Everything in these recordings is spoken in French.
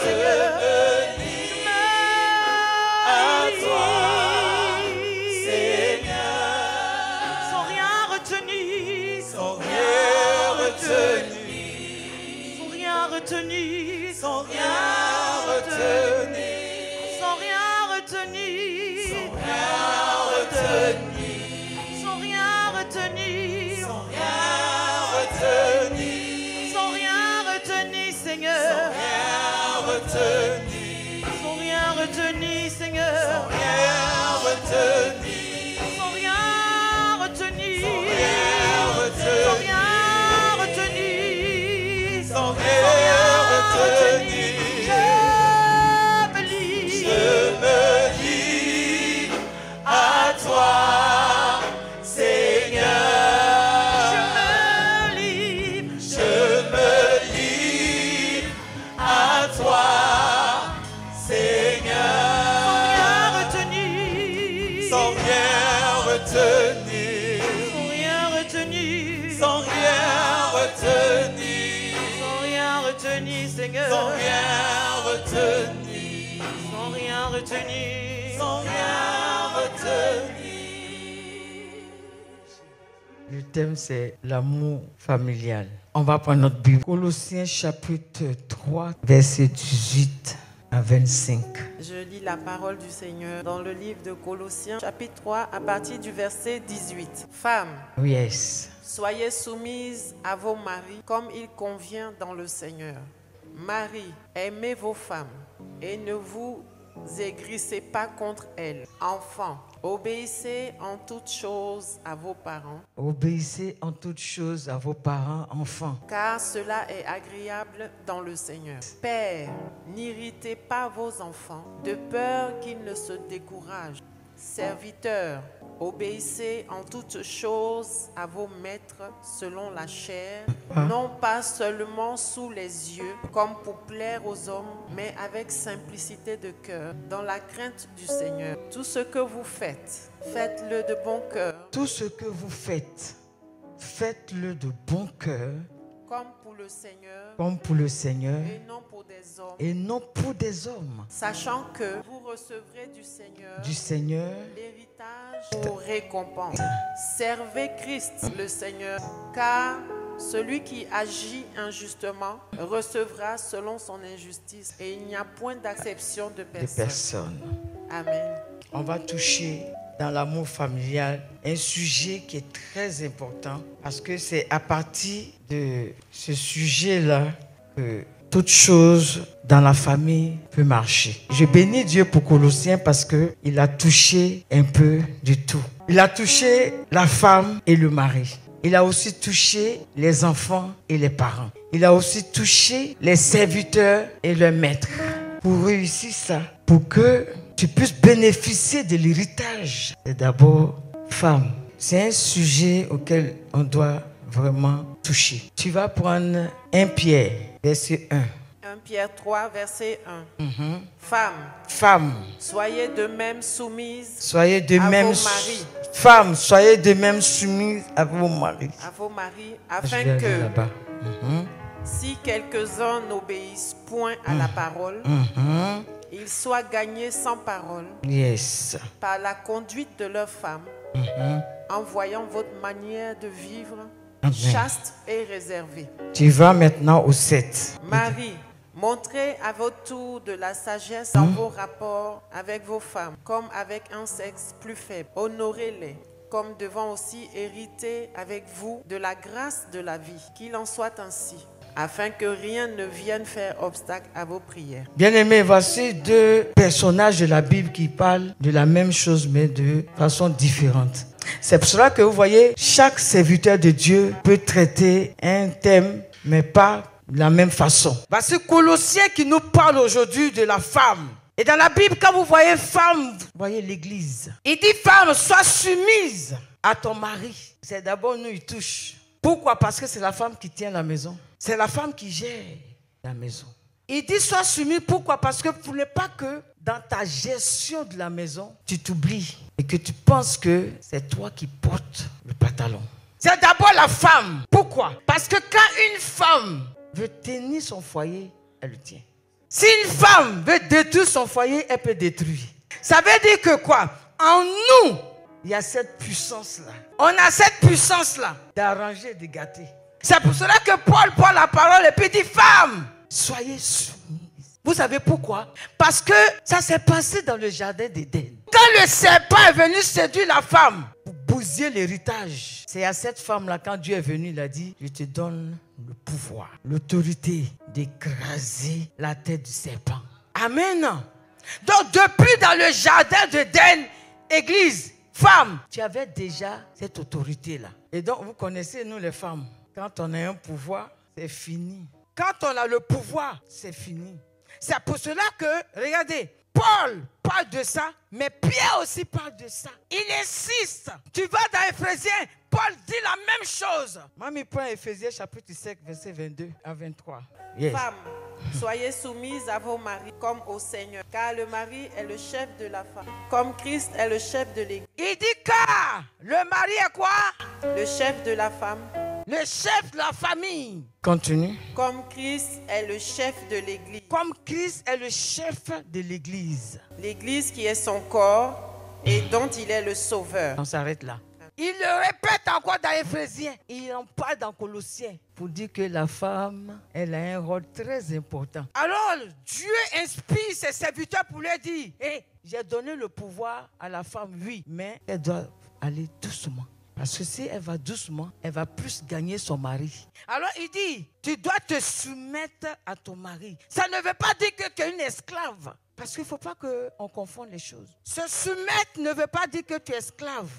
Seigneur. Sans rien retenir, sans rien retenir, sans rien retenir, sans rien retenir, sans rien retenir, sans rien retenir, sans rien retenir, sans rien retenir, sans rien retenir, Seigneur, sans rien retenir, sans rien retenir, Seigneur, sans rien retenir. Sans rien retenir, sans rien retenir, sans rien retenir, je me lis à toi, Seigneur. Je me lis à toi, Seigneur. Sans rien retenir, sans rien retenir, sans rien retenir, sans rien retenir, Seigneur, sans rien retenir, sans rien retenir, sans rien retenir. Le thème, c'est l'amour familial. On va prendre notre Bible. Colossiens chapitre 3, verset 18 à 25. Je lis la parole du Seigneur dans le livre de Colossiens, chapitre 3, à partir du verset 18. Femmes, Yes. soyez soumises à vos maris comme il convient dans le Seigneur. Maris, aimez vos femmes et ne vous aigrissez pas contre elles. Enfants, obéissez en toutes choses à vos parents, Obéissez en toutes choses à vos parents, enfants. car cela est agréable dans le Seigneur. Pères, n'irritez pas vos enfants, de peur qu'ils ne se découragent. Serviteurs, obéissez en toutes choses à vos maîtres selon la chair, non pas seulement sous les yeux, comme pour plaire aux hommes, mais avec simplicité de cœur, dans la crainte du Seigneur. Tout ce que vous faites, faites-le de bon cœur, Tout ce que vous faites, faites-le de bon cœur, comme pour le Seigneur, comme pour le Seigneur, et non pour des hommes, et non pour des hommes. sachant que vous recevrez Du Seigneur, l'héritage pour récompense. Servez Christ le Seigneur, car celui qui agit injustement recevra selon son injustice, et il n'y a point d'acception de des personne. personnes. Amen. On va toucher dans l'amour familial un sujet qui est très important parce que c'est à partir de ce sujet-là que toute chose dans la famille peut marcher. Je bénis Dieu pour Colossiens parce qu'il a touché un peu du tout. Il a touché la femme et le mari. Il a aussi touché les enfants et les parents. Il a aussi touché les serviteurs et leurs maîtres. Pour réussir ça, pour que tu puisses bénéficier de l'héritage, c'est d'abord femme. C'est un sujet auquel on doit vraiment toucher. Tu vas prendre 1 Pierre, verset 1. 1 Pierre 3, verset 1. Femmes, Femmes, soyez de même soumises soyez de à même vos maris. Femmes, soyez de même soumises à vos maris. à vos maris, Je afin vais aller que, là-bas. si quelques-uns n'obéissent point à la parole, ils soient gagnés sans parole Yes. par la conduite de leurs femmes, en voyant votre manière de vivre Amen. chaste et réservée. Tu vas maintenant au 7. Marie, montrez à votre tour de la sagesse dans vos rapports avec vos femmes, comme avec un sexe plus faible. Honorez-les, comme devant aussi hériter avec vous de la grâce de la vie. Qu'il en soit ainsi, afin que rien ne vienne faire obstacle à vos prières. Bien-aimés, voici deux personnages de la Bible qui parlent de la même chose, mais de façon différente. C'est pour cela que vous voyez, chaque serviteur de Dieu peut traiter un thème, mais pas de la même façon. Voici Colossiens qui nous parle aujourd'hui de la femme. Et dans la Bible, quand vous voyez femme, vous voyez l'église. Il dit femme, sois soumise à ton mari. C'est d'abord nous, il touche. Pourquoi? Parce que c'est la femme qui tient la maison. C'est la femme qui gère la maison. Il dit sois soumis. Pourquoi? Parce que vous ne voulez pas que dans ta gestion de la maison, tu t'oublies et que tu penses que c'est toi qui portes le pantalon. C'est d'abord la femme. Pourquoi? Parce que quand une femme veut tenir son foyer, elle le tient. Si une femme veut détruire son foyer, elle peut détruire. Ça veut dire que quoi? En nous, il y a cette puissance-là. On a cette puissance-là d'arranger, de gâter. C'est pour cela que Paul prend la parole et puis dit, femme, soyez soumises. Vous savez pourquoi? Parce que ça s'est passé dans le jardin d'Éden. Quand le serpent est venu séduire la femme pour bousiller l'héritage, c'est à cette femme-là, quand Dieu est venu, il a dit, je te donne le pouvoir, l'autorité d'écraser la tête du serpent. Amen. Donc depuis dans le jardin d'Éden, Église, femme, tu avais déjà cette autorité-là. Et donc vous connaissez, nous les femmes, quand on a un pouvoir, c'est fini. Quand on a le pouvoir, c'est fini. C'est pour cela que, regardez, Paul parle de ça, mais Pierre aussi parle de ça. Il insiste. Tu vas dans Éphésiens, Paul dit la même chose. Mamie prend Éphésiens chapitre 5, verset 22 à 23. Yes. Femmes, soyez soumises à vos maris comme au Seigneur, car le mari est le chef de la femme, comme Christ est le chef de l'Église. Il dit car le mari est quoi? Le chef de la femme. Le chef de la famille. Continue. Comme Christ est le chef de l'Église. Comme Christ est le chef de l'Église. L'Église qui est son corps et dont il est le sauveur. On s'arrête là. Il le répète encore dans Éphésiens. Il en parle dans Colossiens pour dire que la femme, elle a un rôle très important. Alors, Dieu inspire ses serviteurs pour leur dire, hey, j'ai donné le pouvoir à la femme, oui, mais elle doit aller doucement. Parce que si elle va doucement, elle va plus gagner son mari. Alors il dit, tu dois te soumettre à ton mari. Ça ne veut pas dire que tu es une esclave. Parce qu'il ne faut pas qu'on confonde les choses. Se soumettre ne veut pas dire que tu es esclave.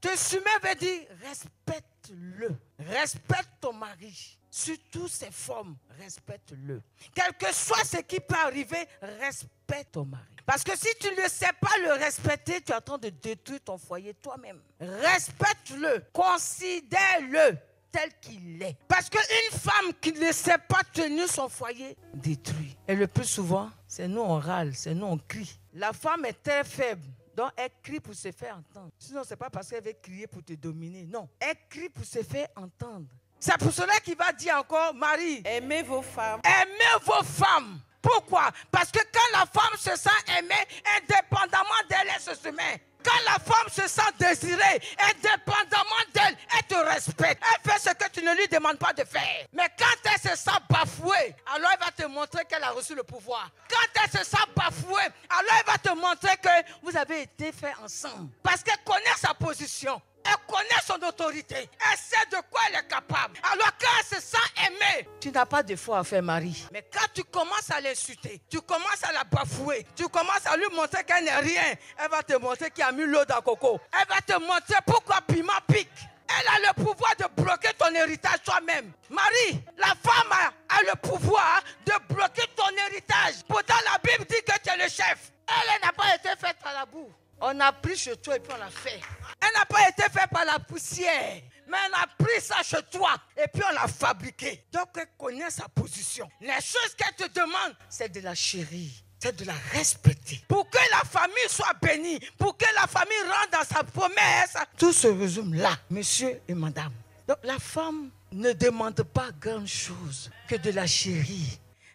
Te soumettre veut dire respecte-le. Respecte ton mari. Sur toutes ses formes, respecte-le. Quel que soit ce qui peut arriver, respecte ton mari. Parce que si tu ne sais pas le respecter, tu es en train de détruire ton foyer toi-même. Respecte-le, considère-le tel qu'il est. Parce qu'une femme qui ne sait pas tenir son foyer, détruit. Et le plus souvent, c'est nous on râle, c'est nous on crie. La femme est très faible. Donc, elle crie pour se faire entendre. Sinon, ce n'est pas parce qu'elle veut crier pour te dominer. Non, elle crie pour se faire entendre. C'est pour cela qu'il va dire encore, Marie, aimez vos femmes. Aimez vos femmes. Pourquoi? Parce que quand la femme se sent aimée, indépendamment d'elle, elle se soumet. Quand la femme se sent désirée, indépendamment d'elle, elle te respecte. Elle fait ce que tu ne lui demandes pas de faire. Mais quand elle se sent bafouée, alors elle va te montrer qu'elle a reçu le pouvoir. Quand elle se sent bafouée, alors elle va te montrer que vous avez été faits ensemble. Parce qu'elle connaît sa position. Elle connaît son autorité. Elle sait de quoi elle est capable. Alors quand elle se sent aimée, tu n'as pas de foi à faire mari. Mais quand tu commences à l'insulter, tu commences à la bafouer, tu commences à lui montrer qu'elle n'est rien, elle va te montrer qu'il a mis l'eau dans le coco. Elle va te montrer pourquoi piment pique. Elle a le pouvoir de bloquer ton héritage toi-même. Marie, la femme a le pouvoir de bloquer ton héritage. Pourtant la Bible dit que tu es le chef. Elle n'a pas été faite par la boue. On a pris chez toi et puis on l'a fait. Elle n'a pas été faite par la poussière. Mais on a pris ça chez toi et puis on l'a fabriqué. Donc elle connaît sa position. Les choses qu'elle te demande, c'est de la chérir. C'est de la respecter. Pour que la famille soit bénie. Pour que la famille rentre dans sa promesse. Tout se résume là, monsieur et madame. Donc la femme ne demande pas grand chose que de la chérir.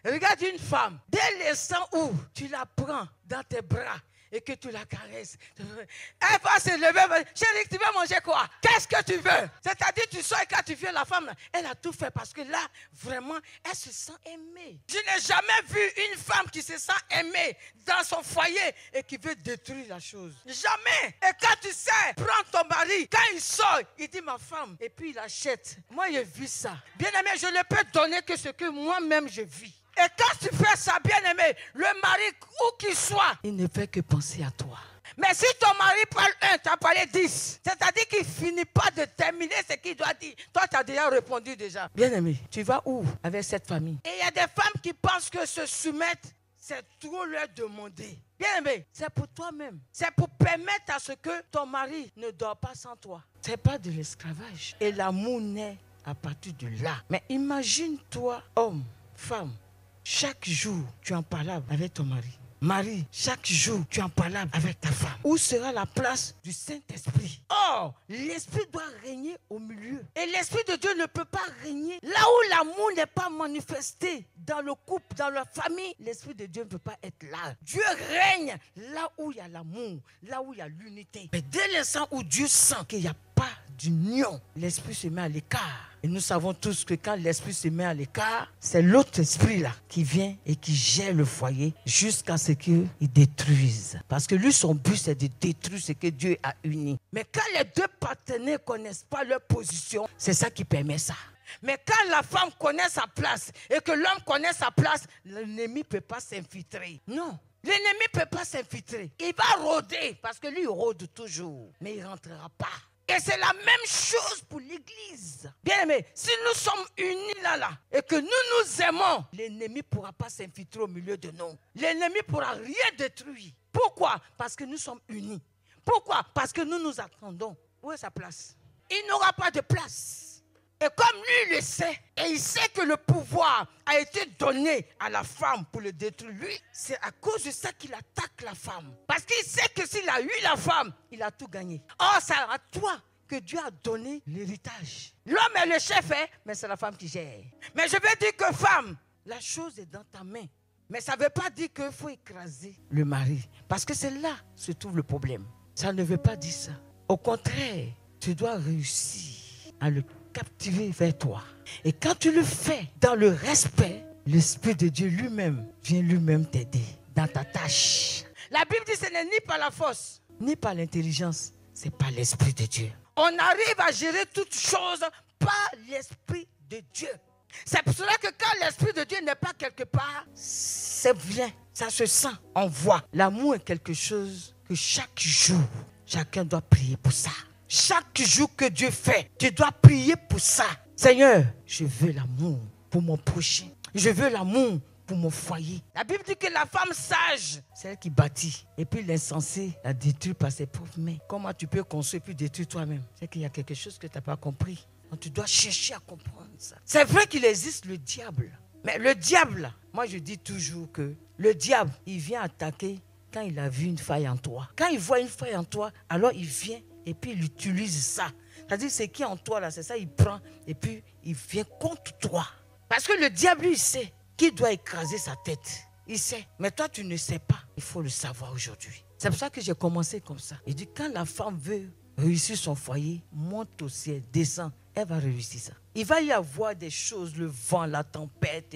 Regarde une femme. Dès l'instant où tu la prends dans tes bras, et que tu la caresses. Elle va se lever. Chérie, tu veux manger quoi? Qu'est-ce que tu veux? C'est-à-dire, tu sors et quand tu viens, la femme, elle a tout fait parce que là, vraiment, elle se sent aimée. Je n'ai jamais vu une femme qui se sent aimée dans son foyer et qui veut détruire la chose. Jamais. Et quand tu sais, prends ton mari, quand il sort, il dit ma femme, et puis il achète. Moi, j'ai vu ça. Bien aimé, je ne peux donner que ce que moi-même je vis. Et quand tu fais ça, bien-aimé, le mari, où qu'il soit, il ne fait que penser à toi. Mais si ton mari parle 1, tu as parlé 10. C'est-à-dire qu'il ne finit pas de terminer ce qu'il doit dire. Toi, tu as déjà répondu déjà. Bien-aimé, tu vas où avec cette famille? Et il y a des femmes qui pensent que se soumettre, c'est trop leur demander. Bien-aimé, c'est pour toi-même. C'est pour permettre à ce que ton mari ne dort pas sans toi. Ce n'est pas de l'esclavage. Et l'amour naît à partir de là. Mais imagine-toi, homme, femme, chaque jour, tu en parles avec ton mari. Marie, chaque jour, tu es en parole avec ta femme. Où sera la place du Saint-Esprit? Or, l'Esprit doit régner au milieu. Et l'Esprit de Dieu ne peut pas régner là où l'amour n'est pas manifesté. Dans le couple, dans la famille, l'Esprit de Dieu ne peut pas être là. Dieu règne là où il y a l'amour, là où il y a l'unité. Mais dès l'instant où Dieu sent qu'il n'y a pas d'union, l'Esprit se met à l'écart. Et nous savons tous que quand l'Esprit se met à l'écart, c'est l'autre esprit là qui vient et qui gère le foyer jusqu'à ce qu'il détruise. Parce que lui, son but, c'est de détruire ce que Dieu a uni. Mais quand les deux partenaires ne connaissent pas leur position, c'est ça qui permet ça. Mais quand la femme connaît sa place et que l'homme connaît sa place, l'ennemi ne peut pas s'infiltrer. Non. L'ennemi ne peut pas s'infiltrer. Il va rôder parce que lui, il rôde toujours. Mais il ne rentrera pas. Et c'est la même chose pour l'église. Bien aimé, si nous sommes unis là et que nous nous aimons, l'ennemi ne pourra pas s'infiltrer au milieu de nous. L'ennemi ne pourra rien détruire. Pourquoi? Parce que nous sommes unis. Pourquoi? Parce que nous nous attendons. Où est sa place? Il n'aura pas de place. Et comme lui, il le sait, et il sait que le pouvoir a été donné à la femme pour le détruire, lui, c'est à cause de ça qu'il attaque la femme. Parce qu'il sait que s'il a eu la femme, il a tout gagné. Or, c'est à toi que Dieu a donné l'héritage. L'homme est le chef, mais c'est la femme qui gère. Mais je veux dire que femme, la chose est dans ta main. Mais ça ne veut pas dire qu'il faut écraser le mari. Parce que c'est là que se trouve le problème. Ça ne veut pas dire ça. Au contraire, tu dois réussir à le captiver vers toi. Et quand tu le fais dans le respect, l'Esprit de Dieu lui-même vient lui-même t'aider dans ta tâche. La Bible dit que ce n'est ni par la force, ni par l'intelligence, c'est par l'Esprit de Dieu. On arrive à gérer toutes choses par l'Esprit de Dieu. C'est pour cela que quand l'Esprit de Dieu n'est pas quelque part, c'est bien, ça se sent, on voit. L'amour est quelque chose que chaque jour, chacun doit prier pour ça. Chaque jour que Dieu fait, tu dois prier pour ça. Seigneur, je veux l'amour pour mon prochain. Je veux l'amour pour mon foyer. La Bible dit que la femme sage, c'est elle qui bâtit. Et puis l'insensé la détruit par ses propres mains. Comment tu peux construire puis détruire toi-même? C'est qu'il y a quelque chose que tu n'as pas compris. Donc tu dois chercher à comprendre ça. C'est vrai qu'il existe le diable. Mais le diable, moi je dis toujours que le diable, il vient attaquer quand il a vu une faille en toi. Quand il voit une faille en toi, alors il vient et puis il utilise ça. C'est-à-dire c'est qui en toi là, c'est ça, il prend et puis il vient contre toi. Parce que le diable, lui, il sait qui doit écraser sa tête. Il sait. Mais toi, tu ne sais pas. Il faut le savoir aujourd'hui. C'est pour ça que j'ai commencé comme ça. Il dit, quand la femme veut réussir son foyer, monte au ciel, descend, elle va réussir ça. Il va y avoir des choses, le vent, la tempête,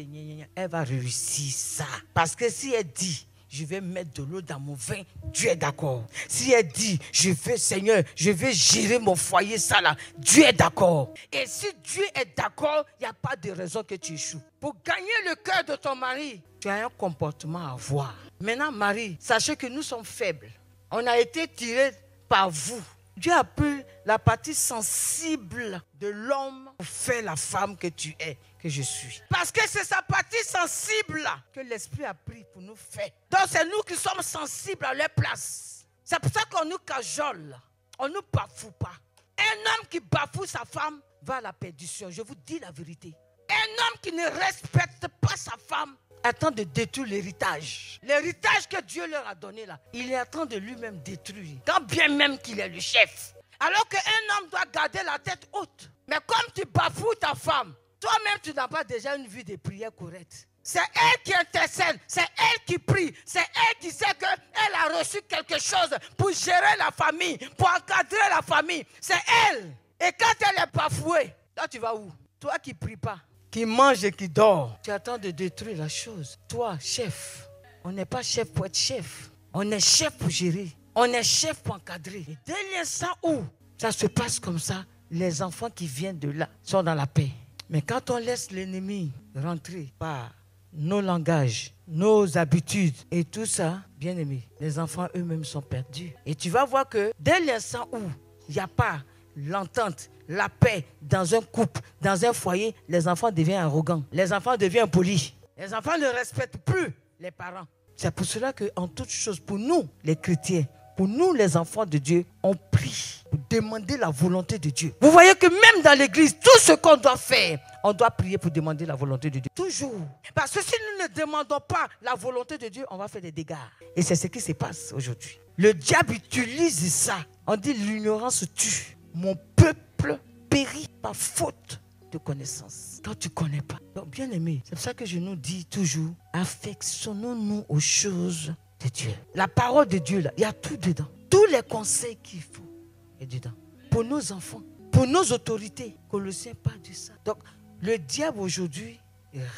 elle va réussir ça. Parce que si elle dit, je vais mettre de l'eau dans mon vin, Dieu est d'accord. Si elle dit, je veux, Seigneur, je vais gérer mon foyer, ça là, Dieu est d'accord. Et si Dieu est d'accord, il n'y a pas de raison que tu échoues. Pour gagner le cœur de ton mari, tu as un comportement à avoir. Maintenant, Marie, sachez que nous sommes faibles. On a été tirés par vous. Dieu a pris la partie sensible de l'homme pour faire la femme que tu es, que je suis. Parce que c'est sa partie sensible là que l'Esprit a pris pour nous faire. Donc c'est nous qui sommes sensibles à leur place. C'est pour ça qu'on nous cajole. On ne nous bafoue pas. Un homme qui bafoue sa femme va à la perdition. Je vous dis la vérité. Un homme qui ne respecte pas sa femme attend de détruire l'héritage. L'héritage que Dieu leur a donné là, il est en train de lui-même détruire. Quand bien même qu'il est le chef. Alors qu'un homme doit garder la tête haute. Mais comme tu bafoues ta femme, toi-même tu n'as pas déjà une vie de prière correcte. C'est elle qui intercède, c'est elle qui prie, c'est elle qui sait qu'elle a reçu quelque chose pour gérer la famille, pour encadrer la famille. C'est elle. Et quand elle est bafouée, là tu vas où? Toi qui ne pries pas, qui mange et qui dort, tu attends de détruire la chose. Toi, chef, on n'est pas chef pour être chef. On est chef pour gérer. On est chef pour encadrer. Et dès l'instant où ça se passe comme ça, les enfants qui viennent de là sont dans la paix. Mais quand on laisse l'ennemi rentrer par nos langages, nos habitudes et tout ça, bien aimé, les enfants eux-mêmes sont perdus. Et tu vas voir que dès l'instant où il n'y a pas l'entente, la paix dans un couple, dans un foyer, les enfants deviennent arrogants. Les enfants deviennent polis. Les enfants ne respectent plus les parents. C'est pour cela qu'en toute chose, pour nous, les chrétiens, pour nous les enfants de Dieu, on prie pour demander la volonté de Dieu. Vous voyez que même dans l'église, tout ce qu'on doit faire, on doit prier pour demander la volonté de Dieu. Toujours. Parce que si nous ne demandons pas la volonté de Dieu, on va faire des dégâts. Et c'est ce qui se passe aujourd'hui. Le diable utilise ça. On dit l'ignorance tue. Mon peuple périt par faute de connaissance. Quand tu ne connais pas. Donc bien aimé, c'est pour ça que je nous dis toujours, affectionnons-nous aux choses de Dieu. La parole de Dieu, là, il y a tout dedans. Tous les conseils qu'il faut, il y a dedans. Pour nos enfants, pour nos autorités. Colossiens parle de ça. Donc, le diable aujourd'hui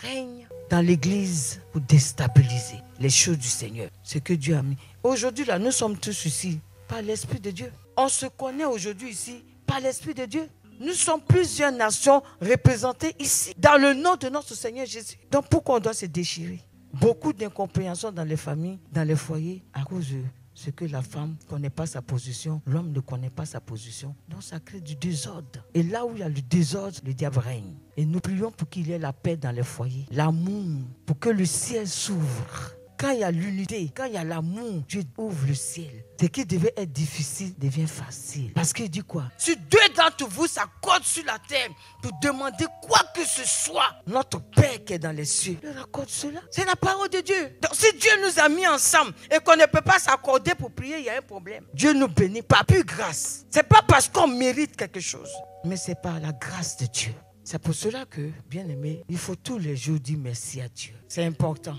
règne dans l'église pour déstabiliser les choses du Seigneur. Ce que Dieu a mis. Aujourd'hui, là, nous sommes tous ici par l'Esprit de Dieu. On se connaît aujourd'hui ici par l'Esprit de Dieu. Nous sommes plusieurs nations représentées ici, dans le nom de notre Seigneur Jésus. Donc, pourquoi on doit se déchirer? Beaucoup d'incompréhension dans les familles, dans les foyers, à cause de ce que la femme ne connaît pas sa position, l'homme ne connaît pas sa position. Donc ça crée du désordre. Et là où il y a le désordre, le diable règne. Et nous prions pour qu'il y ait la paix dans les foyers, l'amour, pour que le ciel s'ouvre. Quand il y a l'unité, quand il y a l'amour, Dieu ouvre le ciel. Ce qui devait être difficile devient facile. Parce qu'il dit quoi? Si deux d'entre vous s'accordent sur la terre pour demander quoi que ce soit, notre Père qui est dans les cieux leur accorde cela. C'est la parole de Dieu. Donc si Dieu nous a mis ensemble et qu'on ne peut pas s'accorder pour prier, il y a un problème. Dieu nous bénit par plus grâce. Ce n'est pas parce qu'on mérite quelque chose, mais c'est par la grâce de Dieu. C'est pour cela que, bien aimé, il faut tous les jours dire merci à Dieu. C'est important.